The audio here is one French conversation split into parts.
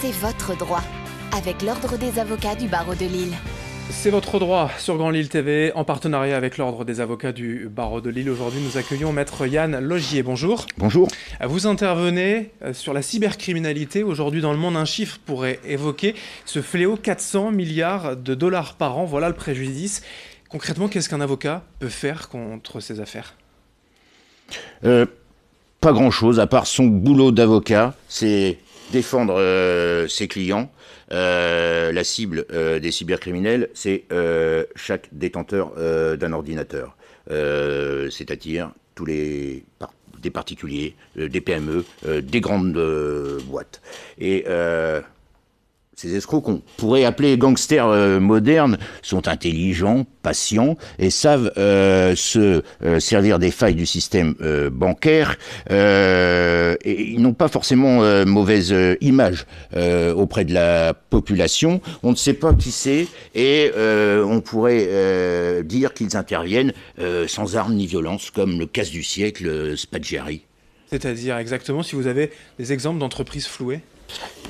C'est votre droit, avec l'Ordre des avocats du barreau de Lille. C'est votre droit sur Grand Lille TV, en partenariat avec l'Ordre des avocats du barreau de Lille. Aujourd'hui, nous accueillons Maître Yann Logier. Bonjour. Bonjour. Vous intervenez sur la cybercriminalité. Aujourd'hui, dans le monde, un chiffre pourrait évoquer ce fléau, 400 milliards de dollars par an. Voilà le préjudice. Concrètement, qu'est-ce qu'un avocat peut faire contre ces affaires ? Pas grand-chose, à part son boulot d'avocat, c'est défendre ses clients. La cible des cybercriminels, c'est chaque détenteur d'un ordinateur, c'est-à-dire tous des particuliers, des PME, des grandes boîtes. Et ces escrocs qu'on pourrait appeler gangsters modernes sont intelligents, patients et savent se servir des failles du système bancaire. Et ils n'ont pas forcément mauvaise image auprès de la population. On ne sait pas qui c'est et on pourrait dire qu'ils interviennent sans armes ni violence, comme le casse du siècle Spaggiari. C'est-à-dire exactement, si vous avez des exemples d'entreprises flouées ?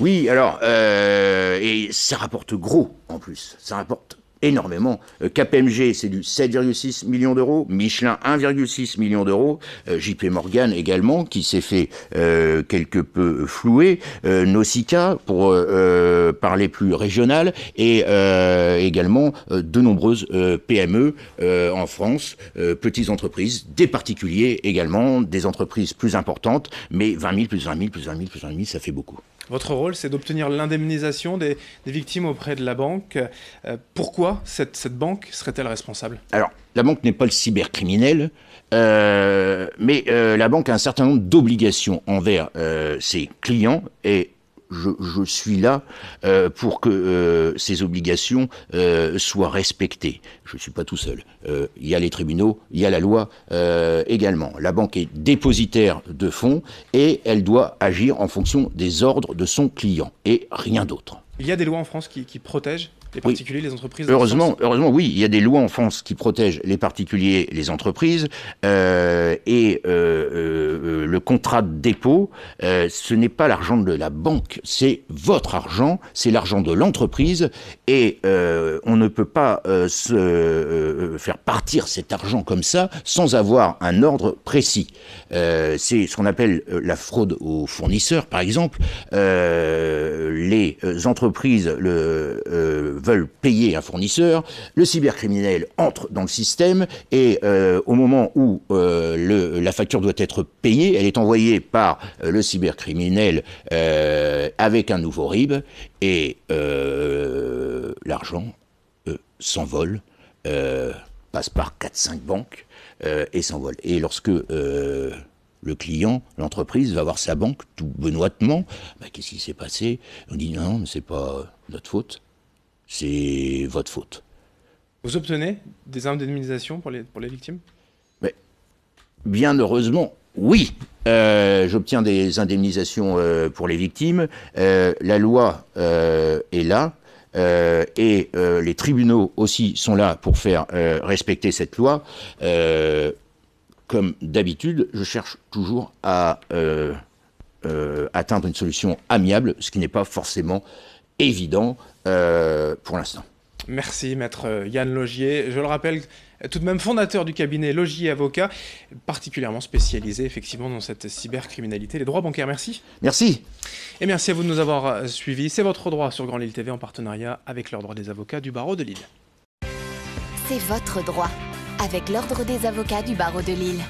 Oui, alors, et ça rapporte gros en plus, ça rapporte énormément. KPMG, c'est du 7,6 millions d'euros, Michelin 1,6 million d'euros, JP Morgan également, qui s'est fait quelque peu flouer, Nausicaa, pour parler plus régional, et également de nombreuses PME en France, petites entreprises, des particuliers également, des entreprises plus importantes, mais 20 000, plus 20 000, plus 20 000, plus 20 000, ça fait beaucoup. Votre rôle, c'est d'obtenir l'indemnisation des victimes auprès de la banque. Pourquoi cette banque serait-elle responsable ? Alors, la banque n'est pas le cybercriminel, mais la banque a un certain nombre d'obligations envers ses clients et je suis là pour que ces obligations soient respectées. Je ne suis pas tout seul. Il y a les tribunaux, il y a la loi également. La banque est dépositaire de fonds et elle doit agir en fonction des ordres de son client et rien d'autre. Il y a des lois en France qui protègent les particuliers, les entreprises. Heureusement, oui, il y a des lois en France qui protègent les particuliers, les entreprises, et le contrat de dépôt, ce n'est pas l'argent de la banque, c'est votre argent, c'est l'argent de l'entreprise, et on ne peut pas faire partir cet argent comme ça sans avoir un ordre précis. C'est ce qu'on appelle la fraude aux fournisseurs, par exemple. Les entreprises veulent payer un fournisseur, le cybercriminel entre dans le système et au moment où la facture doit être payée, elle est envoyée par le cybercriminel avec un nouveau RIB et l'argent s'envole, passe par 4-5 banques et s'envole. Et lorsque le client, l'entreprise, va voir sa banque tout benoîtement, qu'est-ce qui s'est passé ? On dit non, mais c'est pas notre faute. C'est votre faute. Vous obtenez des indemnisations pour les victimes ? Mais, bien heureusement, oui. J'obtiens des indemnisations pour les victimes. La loi est là. Et les tribunaux aussi sont là pour faire respecter cette loi. Comme d'habitude, je cherche toujours à atteindre une solution amiable, ce qui n'est pas forcément évident pour l'instant. Merci, Maître Yann Logier. Je le rappelle, tout de même fondateur du cabinet Logier Avocat, particulièrement spécialisé effectivement dans cette cybercriminalité. Les droits bancaires, merci. Merci. Et merci à vous de nous avoir suivis. C'est votre droit sur Grand Lille TV en partenariat avec l'Ordre des avocats du barreau de Lille. C'est votre droit, avec l'Ordre des avocats du barreau de Lille.